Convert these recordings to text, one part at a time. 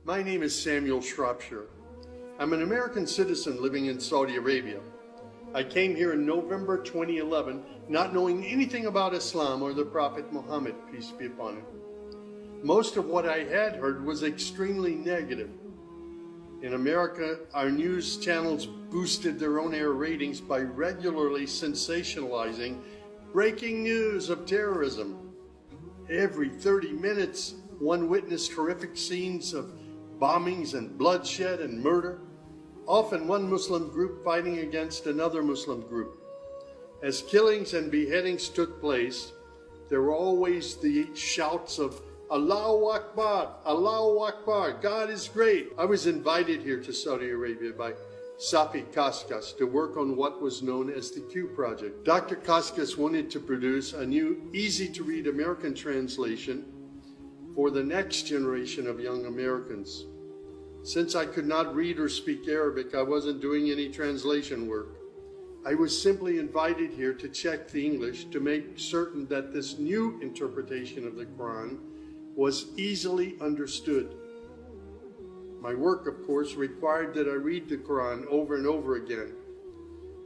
My name is Samuel Shropshire. I'm an American citizen living in Saudi Arabia. I came here in November 2011, not knowing anything about Islam or the Prophet Muhammad, peace be upon him. Most of what I had heard was extremely negative. In America, our news channels boosted their own-air ratings by regularly sensationalizing breaking news of terrorism. Every 30 minutes, one witnessed horrific scenes of bombings and bloodshed and murder, often one Muslim group fighting against another Muslim group. As killings and beheadings took place, there were always the shouts of Allahu Akbar, Allahu Akbar, God is great. I was invited here to Saudi Arabia by Safi Kaskas to work on what was known as the Q Project. Dr. Kaskas wanted to produce a new, easy-to-read American translation for the next generation of young Americans. Since I could not read or speak Arabic, I wasn't doing any translation work. I was simply invited here to check the English to make certain that this new interpretation of the Quran was easily understood. My work, of course, required that I read the Quran over and over again.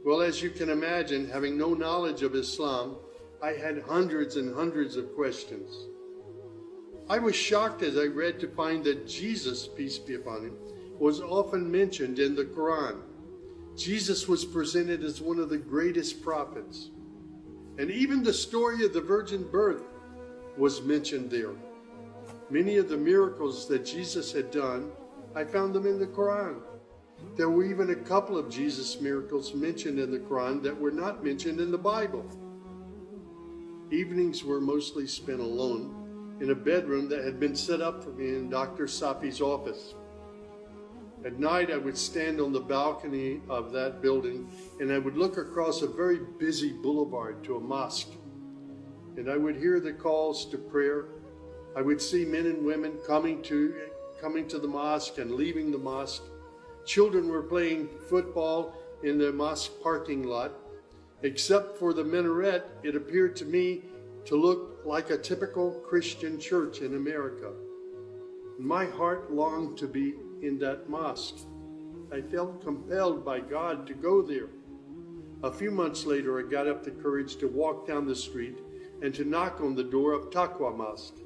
Well, as you can imagine, having no knowledge of Islam, I had hundreds and hundreds of questions. I was shocked as I read to find that Jesus, peace be upon him, was often mentioned in the Quran. Jesus was presented as one of the greatest prophets. And even the story of the virgin birth was mentioned there. Many of the miracles that Jesus had done, I found them in the Quran. There were even a couple of Jesus miracles mentioned in the Quran that were not mentioned in the Bible. Evenings were mostly spent alone in a bedroom that had been set up for me in Dr. Safi's office. At night, I would stand on the balcony of that building and I would look across a very busy boulevard to a mosque. And I would hear the calls to prayer. I would see men and women coming to the mosque and leaving the mosque. Children were playing football in the mosque parking lot. Except for the minaret, it appeared to me to look like a typical Christian church in America. My heart longed to be in that mosque. I felt compelled by God to go there. A few months later, I got up the courage to walk down the street and to knock on the door of Taqwa Mosque.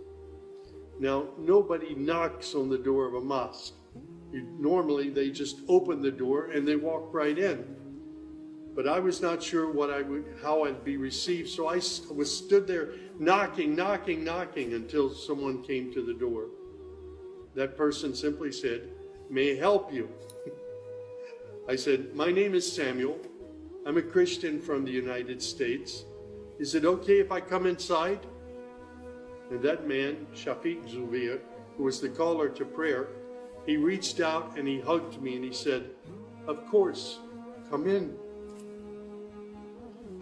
Now, nobody knocks on the door of a mosque. Normally, they just open the door and they walk right in. But I was not sure how I'd be received, so I stood there knocking until someone came to the door. That person simply said, "May I help you?" I said, "My name is Samuel. I'm a Christian from the United States. Is it okay if I come inside?" And that man, Shafiq Zubir, who was the caller to prayer, he reached out and he hugged me and he said, "Of course, come in."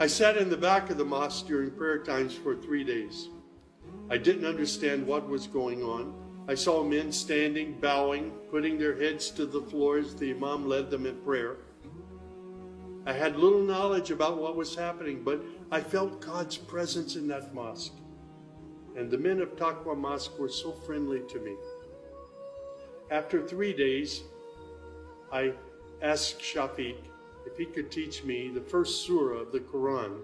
I sat in the back of the mosque during prayer times for 3 days. I didn't understand what was going on. I saw men standing, bowing, putting their heads to the floor as the Imam led them in prayer. I had little knowledge about what was happening, but I felt God's presence in that mosque. And the men of Taqwa Mosque were so friendly to me. After 3 days, I asked Shafiq if he could teach me the first surah of the Quran,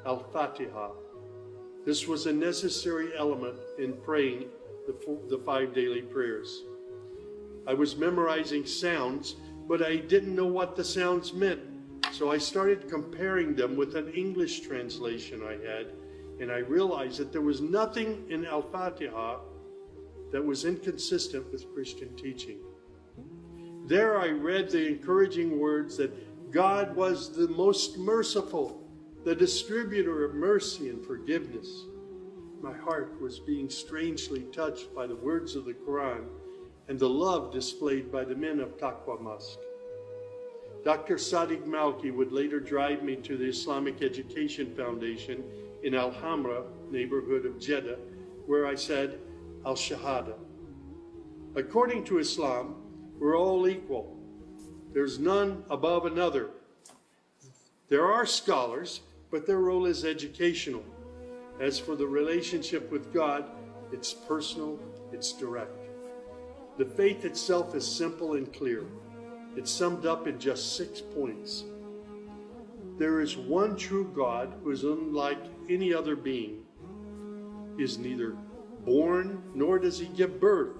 Al-Fatiha. This was a necessary element in praying the 5 daily prayers. I was memorizing sounds, but I didn't know what the sounds meant. So I started comparing them with an English translation I had, and I realized that there was nothing in Al-Fatiha that was inconsistent with Christian teaching. There I read the encouraging words that God was the most merciful, the distributor of mercy and forgiveness. My heart was being strangely touched by the words of the Quran and the love displayed by the men of Taqwa Mosque. Dr. Sadiq Malki would later drive me to the Islamic Education Foundation in Al-Hamra neighborhood of Jeddah, where I said Al-Shahada. According to Islam, we're all equal. There's none above another. There are scholars, but their role is educational. As for the relationship with God, it's personal, it's direct. The faith itself is simple and clear. It's summed up in just 6 points. There is one true God who is unlike any other being. He is neither born nor does he give birth.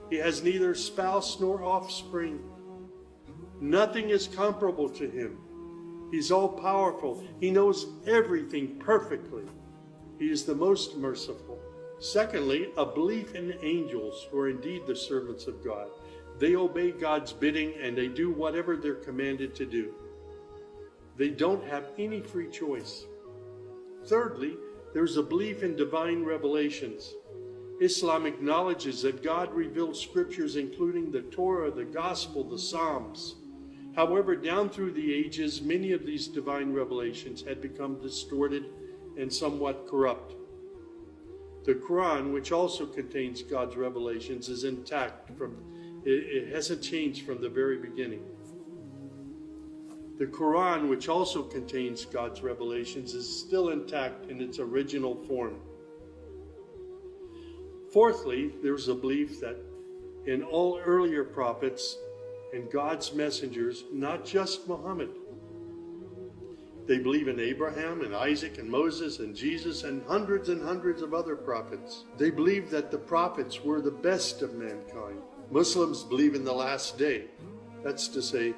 He has neither spouse nor offspring. Nothing is comparable to him. He's all-powerful. He knows everything perfectly. He is the most merciful. Secondly, a belief in angels who are indeed the servants of God. They obey God's bidding and they do whatever they're commanded to do. They don't have any free choice. Thirdly, there's a belief in divine revelations. Islam acknowledges that God revealed scriptures including the Torah, the Gospel, the Psalms. However, down through the ages, many of these divine revelations had become distorted and somewhat corrupt. The Quran, which also contains God's revelations, is intact. It hasn't changed from the very beginning. The Quran, which also contains God's revelations, is still intact in its original form. Fourthly, there's a belief that in all earlier prophets and God's messengers, not just Muhammad. They believe in Abraham and Isaac and Moses and Jesus and hundreds of other prophets. They believe that the prophets were the best of mankind. Muslims believe in the last day. That's to say,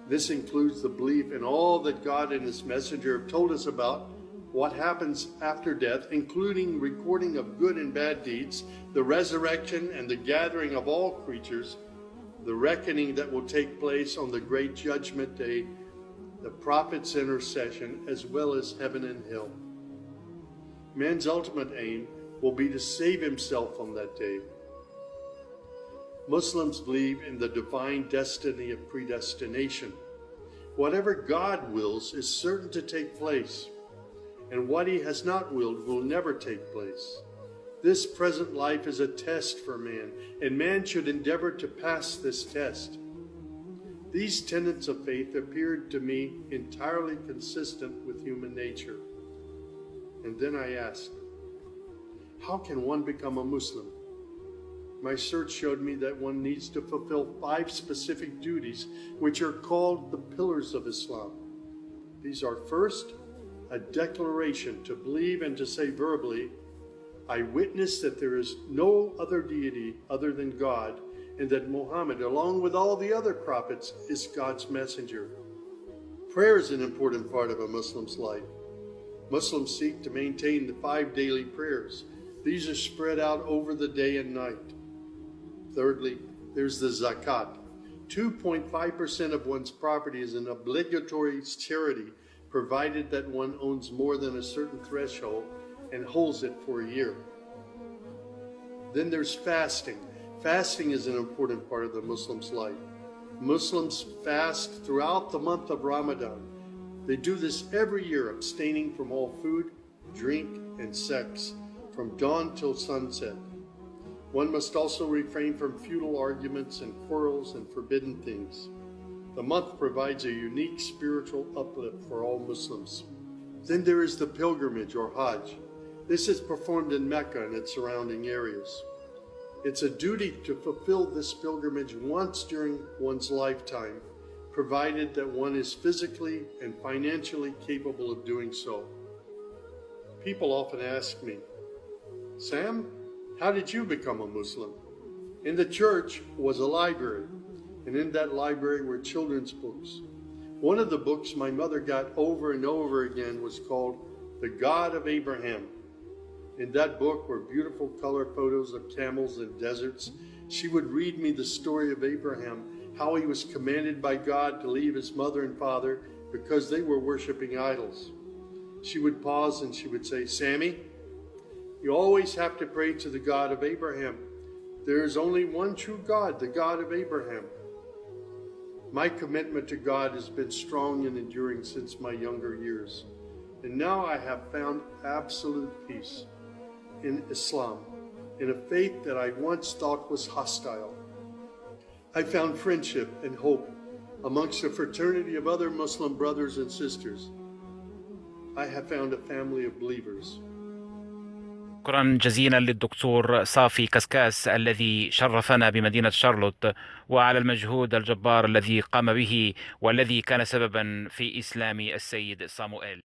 this includes the belief in all that God and his messenger have told us about what happens after death, including recording of good and bad deeds, the resurrection and the gathering of all creatures, the reckoning that will take place on the great judgment day, the prophet's intercession, as well as heaven and hell. Man's ultimate aim will be to save himself on that day. Muslims believe in the divine destiny of predestination. Whatever God wills is certain to take place, and what he has not willed will never take place. This present life is a test for man, and man should endeavor to pass this test. These tenets of faith appeared to me entirely consistent with human nature. And then I asked, how can one become a Muslim? My search showed me that one needs to fulfill 5 specific duties, which are called the pillars of Islam. These are: first, a declaration to believe and to say verbally, I witness that there is no other deity other than God, and that Muhammad, along with all the other prophets, is God's messenger. Prayer is an important part of a Muslim's life. Muslims seek to maintain the 5 daily prayers. These are spread out over the day and night. Thirdly, there's the zakat. 2.5% of one's property is an obligatory charity, provided that one owns more than a certain threshold and holds it for a year. Then there's fasting. Fasting is an important part of the Muslim's life. Muslims fast throughout the month of Ramadan. They do this every year, abstaining from all food, drink, and sex, from dawn till sunset. One must also refrain from futile arguments and quarrels and forbidden things. The month provides a unique spiritual uplift for all Muslims. Then there is the pilgrimage or Hajj. This is performed in Mecca and its surrounding areas. It's a duty to fulfill this pilgrimage once during one's lifetime, provided that one is physically and financially capable of doing so. People often ask me, Sam, how did you become a Muslim? In the church was a library, and in that library were children's books. One of the books my mother got over and over again was called The God of Abraham. In that book were beautiful color photos of camels and deserts. She would read me the story of Abraham, how he was commanded by God to leave his mother and father because they were worshiping idols. She would pause and she would say, Sammy, you always have to pray to the God of Abraham. There is only one true God, the God of Abraham. My commitment to God has been strong and enduring since my younger years. And now I have found absolute peace in Islam, in a faith that I once thought was hostile. I found friendship and hope amongst a fraternity of other Muslim brothers and sisters. I have found a family of believers. شكرا جزيلا للدكتور صافي كسكاس الذي شرفنا بمدينة شارلوت، وعلى المجهود الجبار الذي قام به والذي كان سببا في إسلام السيد صاموئيل.